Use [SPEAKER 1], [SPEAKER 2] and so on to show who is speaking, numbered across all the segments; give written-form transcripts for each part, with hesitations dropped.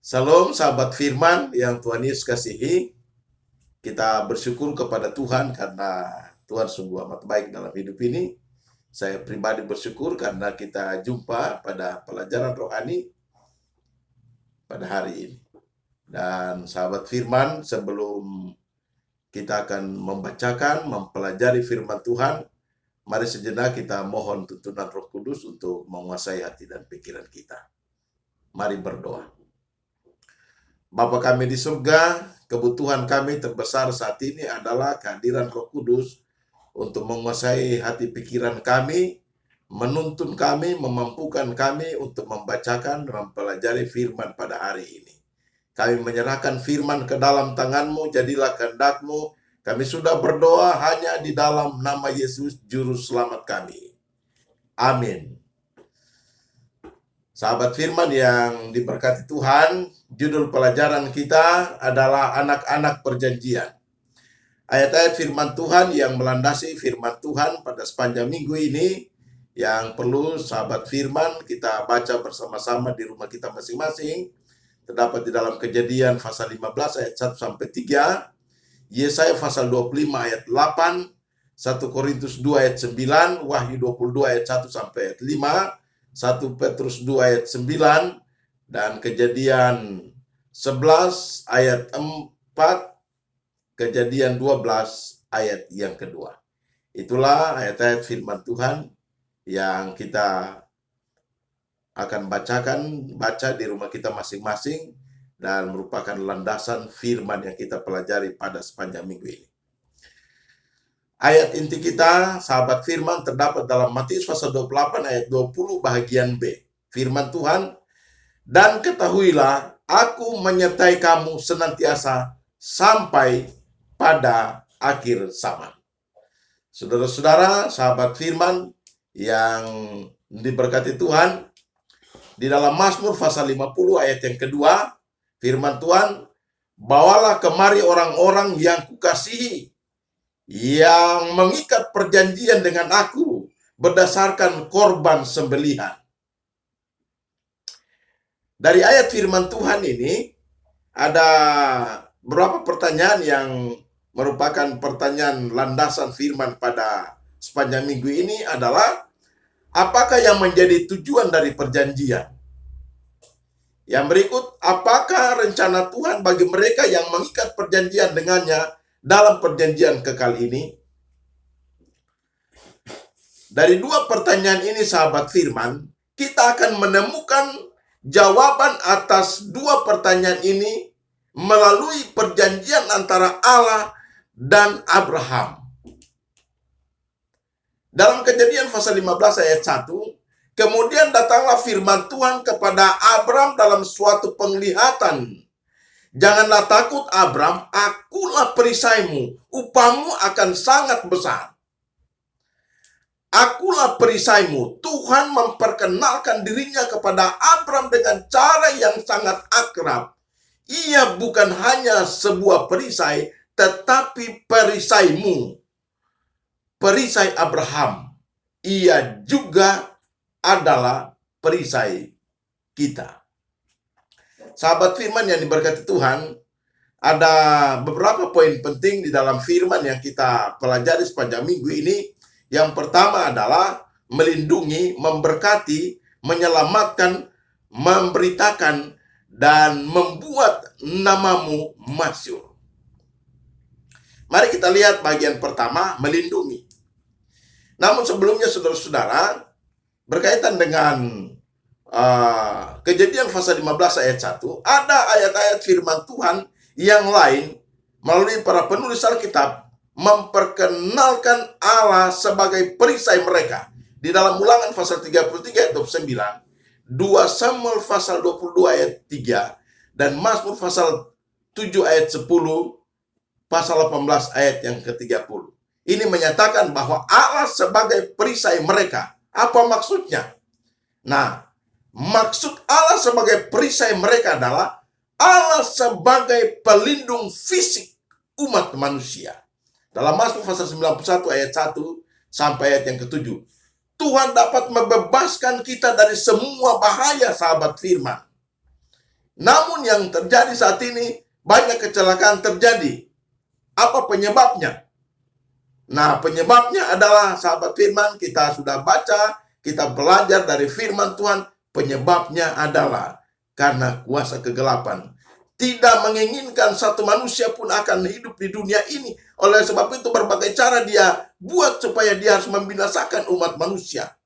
[SPEAKER 1] Salam sahabat firman yang Tuhan Yesus kasihi. Kita bersyukur kepada Tuhan karena Tuhan sungguh amat baik dalam hidup ini. Saya pribadi bersyukur karena kita jumpa pada pelajaran rohani pada hari ini. Dan sahabat firman, sebelum kita akan mempelajari firman Tuhan, mari sejenak kita mohon tuntunan Roh Kudus untuk menguasai hati dan pikiran kita. Mari berdoa. Bapa kami di surga, kebutuhan kami terbesar saat ini adalah kehadiran Roh Kudus untuk menguasai hati pikiran kami, menuntun kami, memampukan kami untuk membacakan, mempelajari firman pada hari ini. Kami menyerahkan firman ke dalam tangan-Mu, jadilah kehendak-Mu. Kami sudah berdoa hanya di dalam nama Yesus, Juru Selamat kami. Amin. Sahabat firman yang diberkati Tuhan, judul pelajaran kita adalah anak-anak perjanjian. Ayat-ayat firman Tuhan yang melandasi firman Tuhan pada sepanjang minggu ini, yang perlu sahabat firman kita baca bersama-sama di rumah kita masing-masing, terdapat di dalam Kejadian pasal 15 ayat 1 sampai 3, Yesaya pasal 25 ayat 8, 1 Korintus 2 ayat 9, Wahyu 22 ayat 1 sampai ayat 5, 1 Petrus 2 ayat 9, dan Kejadian 11 ayat 4, Kejadian 12 ayat yang kedua. Itulah ayat-ayat firman Tuhan yang kita akan baca di rumah kita masing-masing dan merupakan landasan firman yang kita pelajari pada sepanjang minggu ini. Ayat inti kita, sahabat firman, terdapat dalam Matius pasal 28 ayat 20 bagian B. Firman Tuhan, dan ketahuilah, aku menyertai kamu senantiasa sampai pada akhir zaman. Saudara-saudara, sahabat firman yang diberkati Tuhan, di dalam Mazmur pasal 50 ayat yang kedua, firman Tuhan, bawalah kemari orang-orang yang kukasihi, yang mengikat perjanjian dengan aku berdasarkan korban sembelihan. Dari ayat firman Tuhan ini ada beberapa pertanyaan yang merupakan pertanyaan landasan firman pada sepanjang minggu ini adalah, apakah yang menjadi tujuan dari perjanjian? Yang berikut, apakah rencana Tuhan bagi mereka yang mengikat perjanjian dengannya dalam perjanjian kekal ini? Dari dua pertanyaan ini, sahabat firman, kita akan menemukan jawaban atas dua pertanyaan ini melalui perjanjian antara Allah dan Abraham. Dalam Kejadian pasal 15 ayat 1, kemudian datanglah firman Tuhan kepada Abraham dalam suatu penglihatan. Janganlah takut Abraham, akulah perisaimu, upahmu akan sangat besar. Akulah perisaimu. Tuhan memperkenalkan dirinya kepada Abraham dengan cara yang sangat akrab. Ia bukan hanya sebuah perisai, tetapi perisaimu. Perisai Abraham. Ia juga adalah perisai kita. Sahabat firman yang diberkati Tuhan, ada beberapa poin penting di dalam firman yang kita pelajari sepanjang minggu ini. Yang pertama adalah melindungi, memberkati, menyelamatkan, memberitakan, dan membuat namamu masyhur. Mari kita lihat bagian pertama, melindungi. Namun sebelumnya saudara-saudara, berkaitan dengan Kejadian pasal 15 ayat 1, ada ayat-ayat firman Tuhan yang lain melalui para penulis Alkitab memperkenalkan Allah sebagai perisai mereka. Di dalam Ulangan pasal 33 ayat 29, 2 Samuel pasal 22 ayat 3, dan Mazmur pasal 7 ayat 10, pasal 18 ayat yang ke-30. Ini menyatakan bahwa Allah sebagai perisai mereka. Apa maksudnya? Nah, maksud Allah sebagai perisai mereka adalah Allah sebagai pelindung fisik umat manusia. Dalam Mazmur pasal 91 ayat 1 sampai ayat yang ke-7, Tuhan dapat membebaskan kita dari semua bahaya, sahabat firman. Namun yang terjadi saat ini, banyak kecelakaan terjadi. Apa penyebabnya? Nah, penyebabnya adalah, sahabat firman, kita sudah baca, kita belajar dari firman Tuhan, penyebabnya adalah karena kuasa kegelapan. Tidak menginginkan satu manusia pun akan hidup di dunia ini. Oleh sebab itu berbagai cara dia buat supaya dia harus membinasakan umat manusia.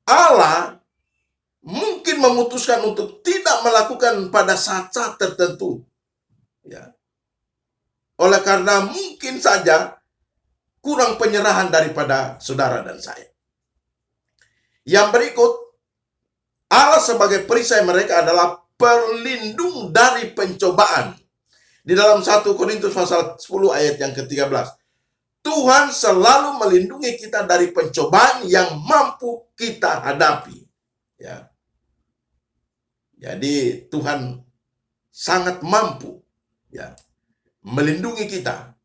[SPEAKER 1] Allah mungkin memutuskan untuk tidak melakukan pada saat-saat tertentu. Ya. Oleh karena mungkin saja kurang penyerahan daripada saudara dan saya. Yang berikut, Allah sebagai perisai mereka adalah pelindung dari pencobaan. Di dalam 1 Korintus pasal 10 ayat yang ke-13. Tuhan selalu melindungi kita dari pencobaan yang mampu kita hadapi. Ya. Jadi Tuhan sangat mampu, ya, melindungi kita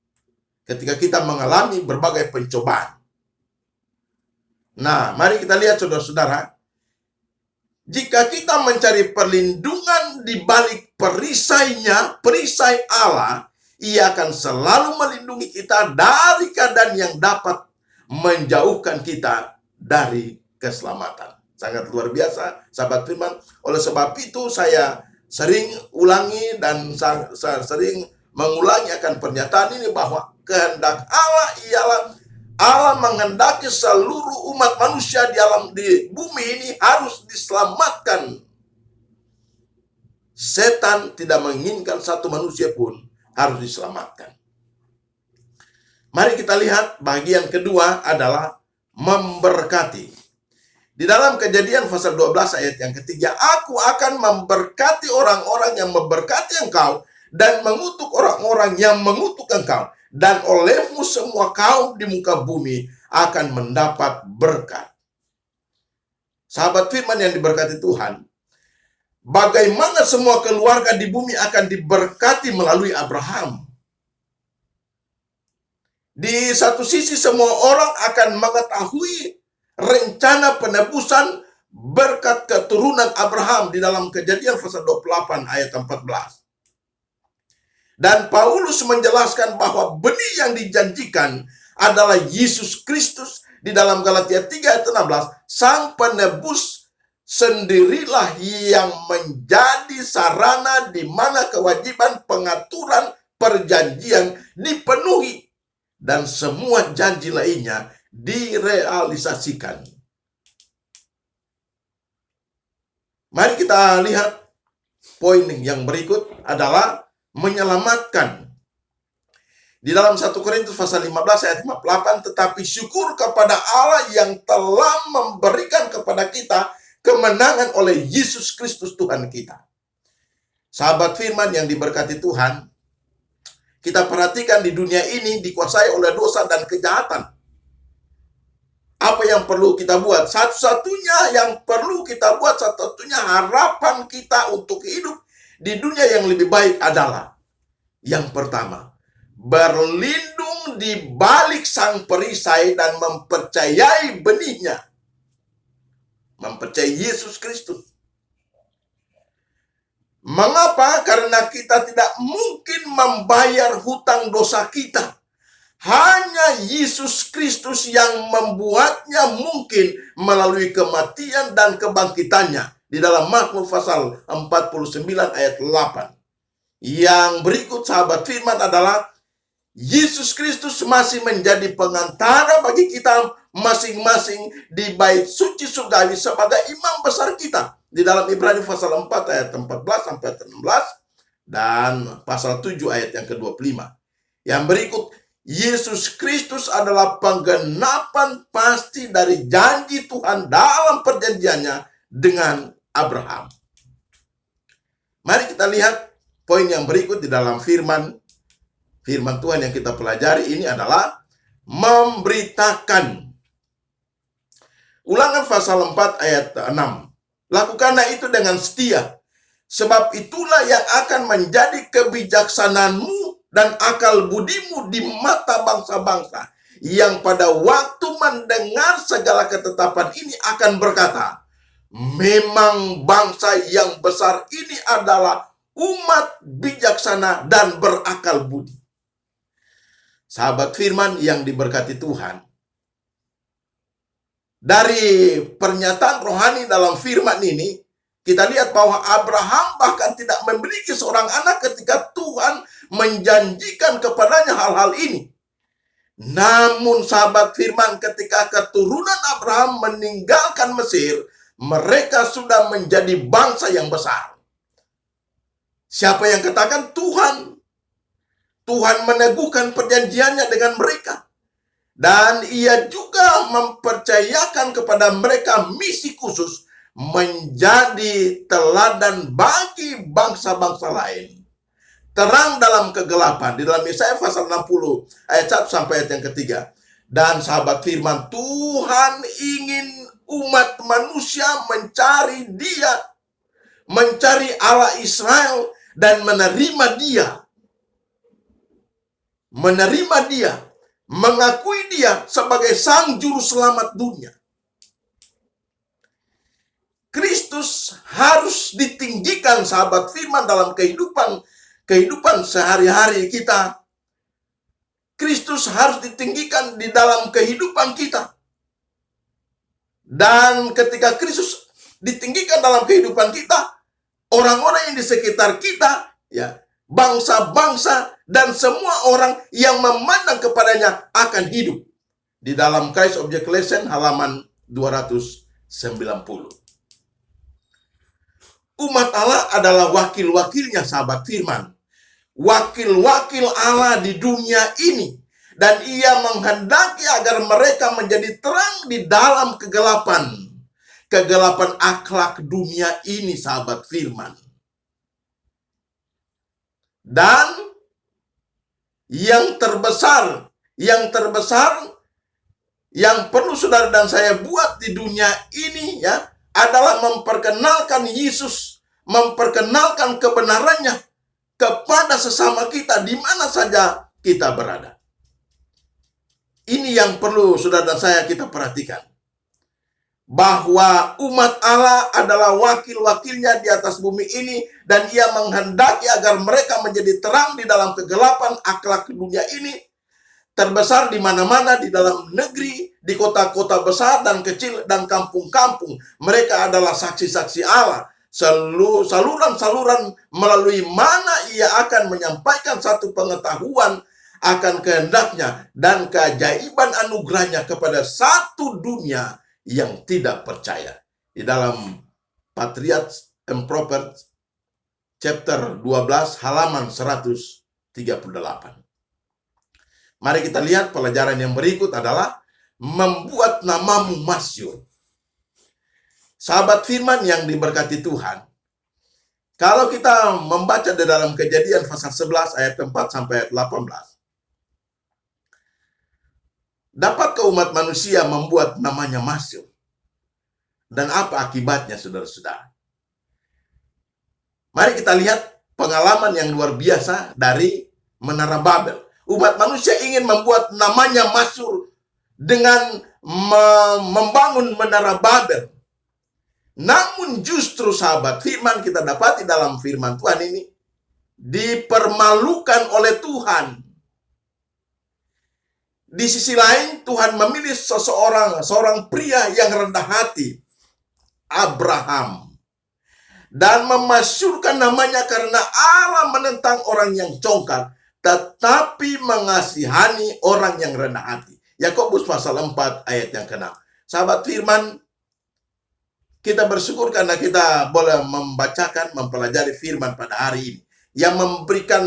[SPEAKER 1] ketika kita mengalami berbagai pencobaan. Nah, mari kita lihat saudara-saudara. Jika kita mencari perlindungan di balik perisainya, perisai Allah, Ia akan selalu melindungi kita dari keadaan yang dapat menjauhkan kita dari keselamatan. Sangat luar biasa, sahabat firman. Oleh sebab itu saya sering ulangi dan sering mengulangi akan pernyataan ini, bahwa kehendak Allah ialah Allah menghendaki seluruh umat manusia di bumi ini harus diselamatkan. Setan tidak menginginkan satu manusia pun harus diselamatkan. Mari kita lihat bagian kedua adalah memberkati. Di dalam Kejadian pasal 12 ayat yang ketiga, aku akan memberkati orang-orang yang memberkati engkau dan mengutuk orang-orang yang mengutuk engkau. Dan olehmu semua kaum di muka bumi akan mendapat berkat. Sahabat firman yang diberkati Tuhan, bagaimana semua keluarga di bumi akan diberkati melalui Abraham. Di satu sisi semua orang akan mengetahui rencana penebusan berkat keturunan Abraham di dalam Kejadian pasal 28 ayat 14. Dan Paulus menjelaskan bahwa benih yang dijanjikan adalah Yesus Kristus. Di dalam Galatia 3 ayat 16, Sang Penebus sendirilah yang menjadi sarana di mana kewajiban pengaturan perjanjian dipenuhi dan semua janji lainnya direalisasikan. Mari kita lihat poin yang berikut adalah menyelamatkan. Di dalam 1 Korintus pasal 15 ayat 58, tetapi syukur kepada Allah yang telah memberikan kepada kita kemenangan oleh Yesus Kristus Tuhan kita. Sahabat firman yang diberkati Tuhan, kita perhatikan di dunia ini dikuasai oleh dosa dan kejahatan. Apa yang perlu kita buat? Satu-satunya yang perlu kita buat, satu-satunya harapan kita untuk hidup di dunia yang lebih baik adalah yang pertama, berlindung di balik sang perisai dan mempercayai benihnya. Mempercayai Yesus Kristus. Mengapa? Karena kita tidak mungkin membayar hutang dosa kita. Hanya Yesus Kristus yang membuatnya mungkin melalui kematian dan kebangkitannya. Di dalam Mazmur pasal 49 ayat 8. Yang berikut sahabat firman adalah Yesus Kristus masih menjadi pengantara bagi kita masing-masing di bait suci surgawi sebagai imam besar kita. Di dalam Ibrani pasal 4 ayat 14 sampai 16 dan pasal 7 ayat yang ke-25. Yang berikut, Yesus Kristus adalah penggenapan pasti dari janji Tuhan dalam perjanjiannya dengan Abraham. Mari kita lihat poin yang berikut di dalam firman Tuhan yang kita pelajari ini adalah memberitakan. Ulangan pasal 4 ayat 6. Lakukanlah itu dengan setia, sebab itulah yang akan menjadi kebijaksanaanmu dan akal budimu di mata bangsa-bangsa, yang pada waktu mendengar segala ketetapan ini akan berkata, Memang bangsa yang besar ini adalah umat bijaksana dan berakal budi. Sahabat firman yang diberkati Tuhan, dari pernyataan rohani dalam firman ini, kita lihat bahwa Abraham bahkan tidak memiliki seorang anak ketika Tuhan menjanjikan kepadanya hal-hal ini. Namun sahabat firman, ketika keturunan Abraham meninggalkan Mesir, mereka sudah menjadi bangsa yang besar. Siapa yang katakan? Tuhan. Tuhan meneguhkan perjanjiannya dengan mereka. Dan ia juga mempercayakan kepada mereka misi khusus menjadi teladan bagi bangsa-bangsa lain. Terang dalam kegelapan. Di dalam Yesaya pasal 60 ayat 1 sampai ayat yang ketiga. Dan sahabat firman, Tuhan ingin umat manusia mencari Dia, mencari Allah Israel dan menerima Dia, mengakui Dia sebagai Sang Juru Selamat dunia. Kristus harus ditinggikan sahabat firman dalam kehidupan sehari-hari kita. Kristus harus ditinggikan di dalam kehidupan kita. Dan ketika Kristus ditinggikan dalam kehidupan kita, orang-orang yang di sekitar kita, ya, bangsa-bangsa dan semua orang yang memandang kepadanya akan hidup. Di dalam Christ Object Lesson halaman 290. Umat Allah adalah wakil-wakilnya sahabat firman. Wakil-wakil Allah di dunia ini. Dan ia menghendaki agar mereka menjadi terang di dalam kegelapan. Kegelapan akhlak dunia ini sahabat firman. Dan yang terbesar yang perlu saudara dan saya buat di dunia ini, ya, adalah memperkenalkan Yesus, memperkenalkan kebenarannya kepada sesama kita di mana saja kita berada. Ini yang perlu saudara dan saya kita perhatikan. Bahwa umat Allah adalah wakil-wakilnya di atas bumi ini, dan ia menghendaki agar mereka menjadi terang di dalam kegelapan akhlak dunia ini, terbesar di mana-mana di dalam negeri, di kota-kota besar dan kecil dan kampung-kampung. Mereka adalah saksi-saksi Allah. Saluran-saluran melalui mana ia akan menyampaikan satu pengetahuan akan kehendaknya dan keajaiban anugerahnya kepada satu dunia yang tidak percaya. Di dalam Patriarchs and Prophets chapter 12 halaman 138. Mari kita lihat pelajaran yang berikut adalah membuat namamu masyhur. Sahabat firman yang diberkati Tuhan, kalau kita membaca di dalam Kejadian pasal 11 ayat 4 sampai ayat 18, dapatkah umat manusia membuat namanya masyhur? Dan apa akibatnya, saudara-saudara? Mari kita lihat pengalaman yang luar biasa dari Menara Babel. Umat manusia ingin membuat namanya masyhur dengan membangun Menara Babel. Namun justru sahabat firman, kita dapati dalam firman Tuhan ini, dipermalukan oleh Tuhan. Di sisi lain, Tuhan memilih seorang pria yang rendah hati, Abraham, dan memasyurkan namanya karena Allah menentang orang yang congkak, tetapi mengasihani orang yang rendah hati. Yakobus pasal 4 ayat yang ke-6. Sahabat firman, kita bersyukur karena kita boleh membacakan, mempelajari firman pada hari ini, yang memberikan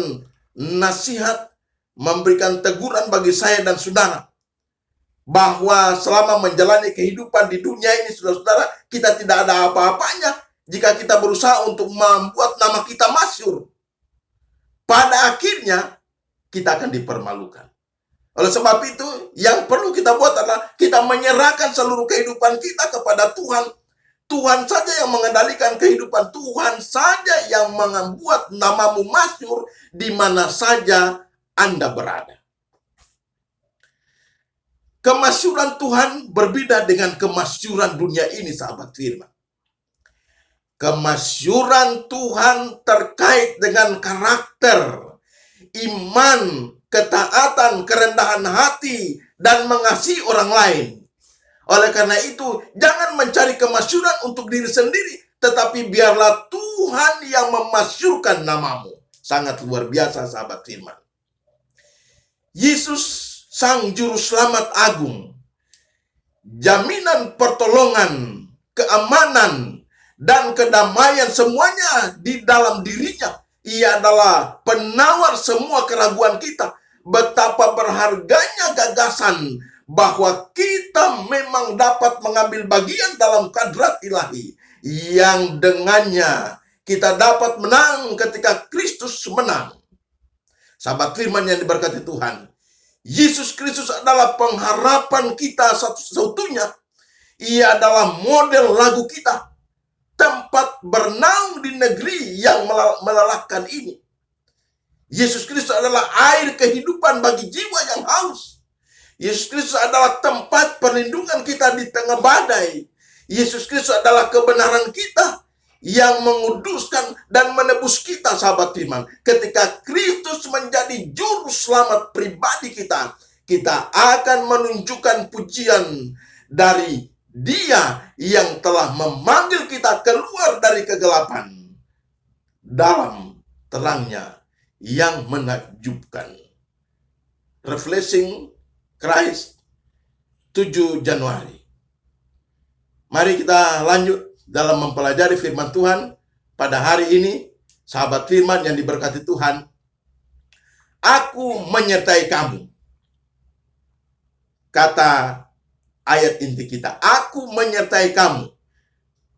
[SPEAKER 1] nasihat, memberikan teguran bagi saya dan saudara, bahwa selama menjalani kehidupan di dunia ini, saudara-saudara, kita tidak ada apa-apanya jika kita berusaha untuk membuat nama kita masyhur. Pada akhirnya, kita akan dipermalukan. Oleh sebab itu, yang perlu kita buat adalah kita menyerahkan seluruh kehidupan kita kepada Tuhan. Tuhan saja yang mengendalikan kehidupan, Tuhan saja yang membuat namamu masyhur di mana saja Anda berada. Kemasyhuran Tuhan berbeda dengan kemasyhuran dunia ini, sahabat firman. Kemasyuran Tuhan terkait dengan karakter, iman, ketaatan, kerendahan hati, dan mengasihi orang lain. Oleh karena itu, jangan mencari kemasyuran untuk diri sendiri, tetapi biarlah Tuhan yang memasyurkan namamu. Sangat luar biasa, sahabat firman. Yesus, Sang Juru Selamat Agung, jaminan pertolongan, keamanan, dan kedamaian semuanya di dalam dirinya. Ia adalah penawar semua keraguan kita. Betapa berharganya gagasan bahwa kita memang dapat mengambil bagian dalam kadrat ilahi, yang dengannya kita dapat menang ketika Kristus menang. Sahabat firman yang diberkati Tuhan, Yesus Kristus adalah pengharapan kita satu-satunya. Ia adalah model lagu kita, tempat bernaung di negeri yang melelahkan ini. Yesus Kristus adalah air kehidupan bagi jiwa yang haus. Yesus Kristus adalah tempat perlindungan kita di tengah badai. Yesus Kristus adalah kebenaran kita yang menguduskan dan menebus kita, sahabat firman. Ketika Kristus menjadi juru selamat pribadi kita, kita akan menunjukkan pujian dari Dia yang telah memanggil kita keluar dari kegelapan dalam terangnya yang menakjubkan. Refreshing Christ, 7 Januari. Mari kita lanjut dalam mempelajari firman Tuhan pada hari ini. Sahabat firman yang diberkati Tuhan, aku menyertai kamu. Kata ayat inti kita, aku menyertai kamu.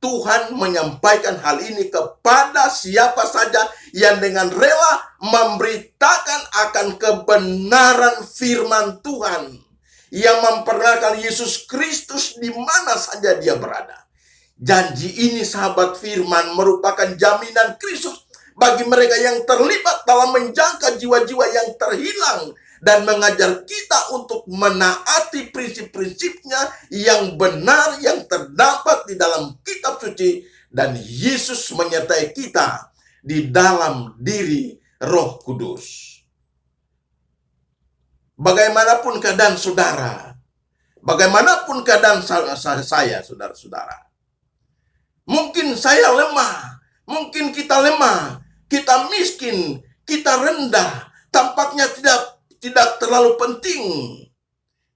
[SPEAKER 1] Tuhan menyampaikan hal ini kepada siapa saja yang dengan rela memberitakan akan kebenaran firman Tuhan, yang memperkenalkan Yesus Kristus di mana saja dia berada. Janji ini, sahabat firman, merupakan jaminan Kristus bagi mereka yang terlibat dalam menjaga jiwa-jiwa yang terhilang dan mengajar kita untuk menaati prinsip-prinsipnya yang benar yang terdapat di dalam kitab suci, dan Yesus menyertai kita di dalam diri Roh Kudus. Bagaimanapun keadaan saudara, bagaimanapun keadaan saya, saudara-saudara, mungkin saya lemah, mungkin kita lemah, kita miskin, kita rendah, tampaknya tidak terlalu penting.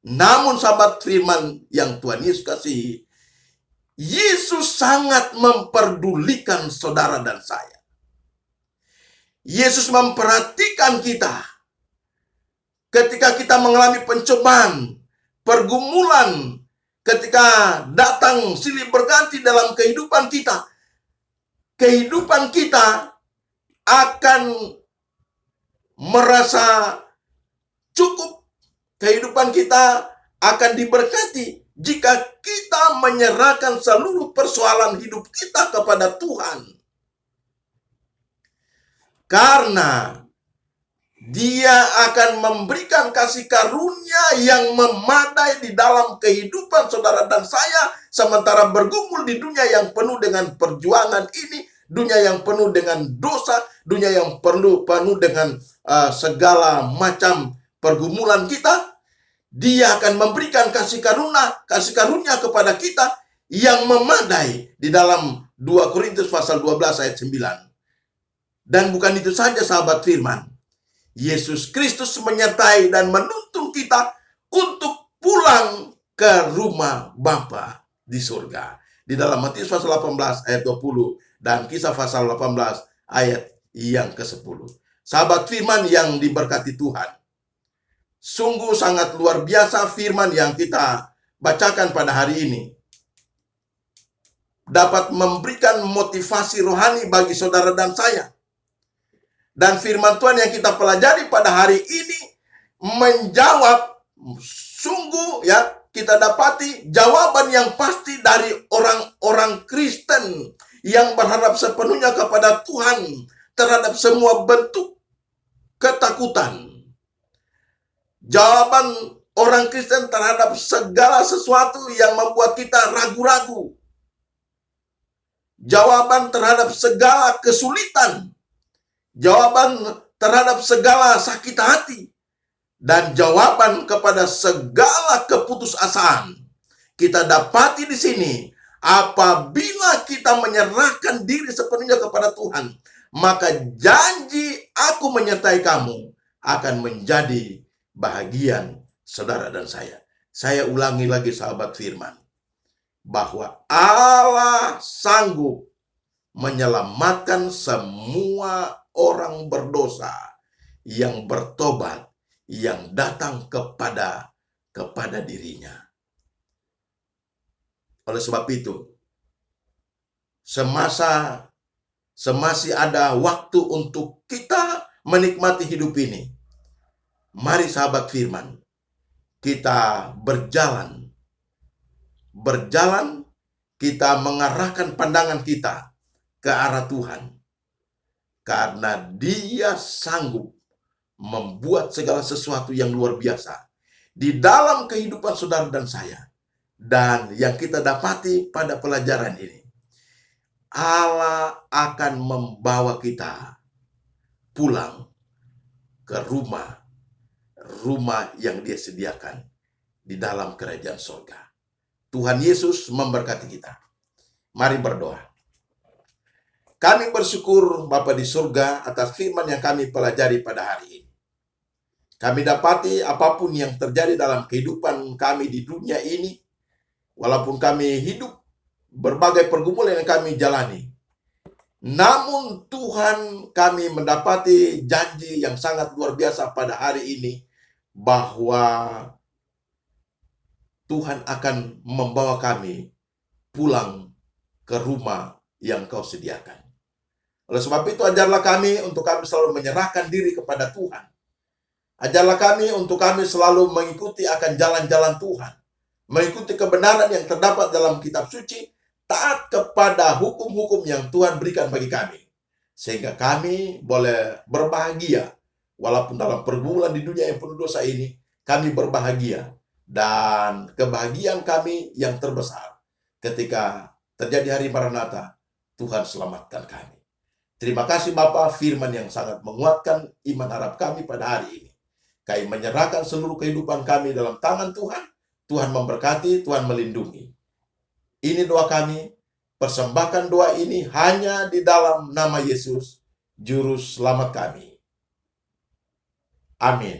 [SPEAKER 1] Namun sahabat firman yang Tuhan Yesus kasihi, Yesus sangat memperdulikan saudara dan saya. Yesus memperhatikan kita ketika kita mengalami pencobaan, pergumulan, ketika datang silih berganti dalam kehidupan kita. Kehidupan kita akan merasa cukup. Kehidupan kita akan diberkati jika kita menyerahkan seluruh persoalan hidup kita kepada Tuhan. Karena Dia akan memberikan kasih karunia yang memadai di dalam kehidupan saudara dan saya, sementara bergumul di dunia yang penuh dengan perjuangan ini, dunia yang penuh dengan dosa, dunia yang penuh dengan segala macam pergumulan kita. Dia akan memberikan kasih karunia kepada kita yang memadai di dalam 2 Korintus pasal 12 ayat 9. Dan bukan itu saja, sahabat firman, Yesus Kristus menyertai dan menuntun kita untuk pulang ke rumah Bapa di surga. Di dalam Matius pasal 18 ayat 20 dan Kisah pasal 18 ayat yang ke-10. Sahabat firman yang diberkati Tuhan, sungguh sangat luar biasa firman yang kita bacakan pada hari ini. Dapat memberikan motivasi rohani bagi saudara dan saya. Dan firman Tuhan yang kita pelajari pada hari ini menjawab, sungguh ya, kita dapati jawaban yang pasti dari orang-orang Kristen yang berharap sepenuhnya kepada Tuhan terhadap semua bentuk ketakutan. Jawaban orang Kristen terhadap segala sesuatu yang membuat kita ragu-ragu. jawaban terhadap segala kesulitan, jawaban terhadap segala sakit hati, dan jawaban kepada segala keputusasaan. Kita dapati di sini, apabila kita menyerahkan diri sepenuhnya kepada Tuhan, maka janji aku menyertai kamu akan menjadi bahagian saudara dan saya. Saya ulangi lagi sahabat firman, bahwa Allah sanggup menyelamatkan semua orang berdosa yang bertobat, yang datang kepada dirinya. Oleh sebab itu, semasih ada waktu untuk kita menikmati hidup ini. Mari sahabat firman, kita berjalan, kita mengarahkan pandangan kita ke arah Tuhan. Karena Dia sanggup membuat segala sesuatu yang luar biasa di dalam kehidupan saudara dan saya. Dan yang kita dapati pada pelajaran ini, Allah akan membawa kita pulang ke rumah yang Dia sediakan di dalam kerajaan surga. Tuhan Yesus memberkati kita. Mari berdoa. Kami bersyukur Bapa di surga atas firman yang kami pelajari pada hari ini. Kami dapati apapun yang terjadi dalam kehidupan kami di dunia ini, walaupun kami hidup berbagai pergumulan yang kami jalani, namun Tuhan, kami mendapati janji yang sangat luar biasa pada hari ini, bahwa Tuhan akan membawa kami pulang ke rumah yang Kau sediakan. Oleh sebab itu, ajarlah kami untuk kami selalu menyerahkan diri kepada Tuhan. Ajarlah kami untuk kami selalu mengikuti akan jalan-jalan Tuhan, mengikuti kebenaran yang terdapat dalam kitab suci, taat kepada hukum-hukum yang Tuhan berikan bagi kami, sehingga kami boleh berbahagia walaupun dalam pergumulan di dunia yang penuh dosa ini. Kami berbahagia, dan kebahagiaan kami yang terbesar ketika terjadi hari Maranatha, Tuhan selamatkan kami. Terima kasih Bapa, firman yang sangat menguatkan iman harap kami pada hari ini. Kami menyerahkan seluruh kehidupan kami dalam tangan Tuhan. Tuhan memberkati, Tuhan melindungi. Ini doa kami, persembahkan doa ini hanya di dalam nama Yesus, Juru Selamat kami. Amin.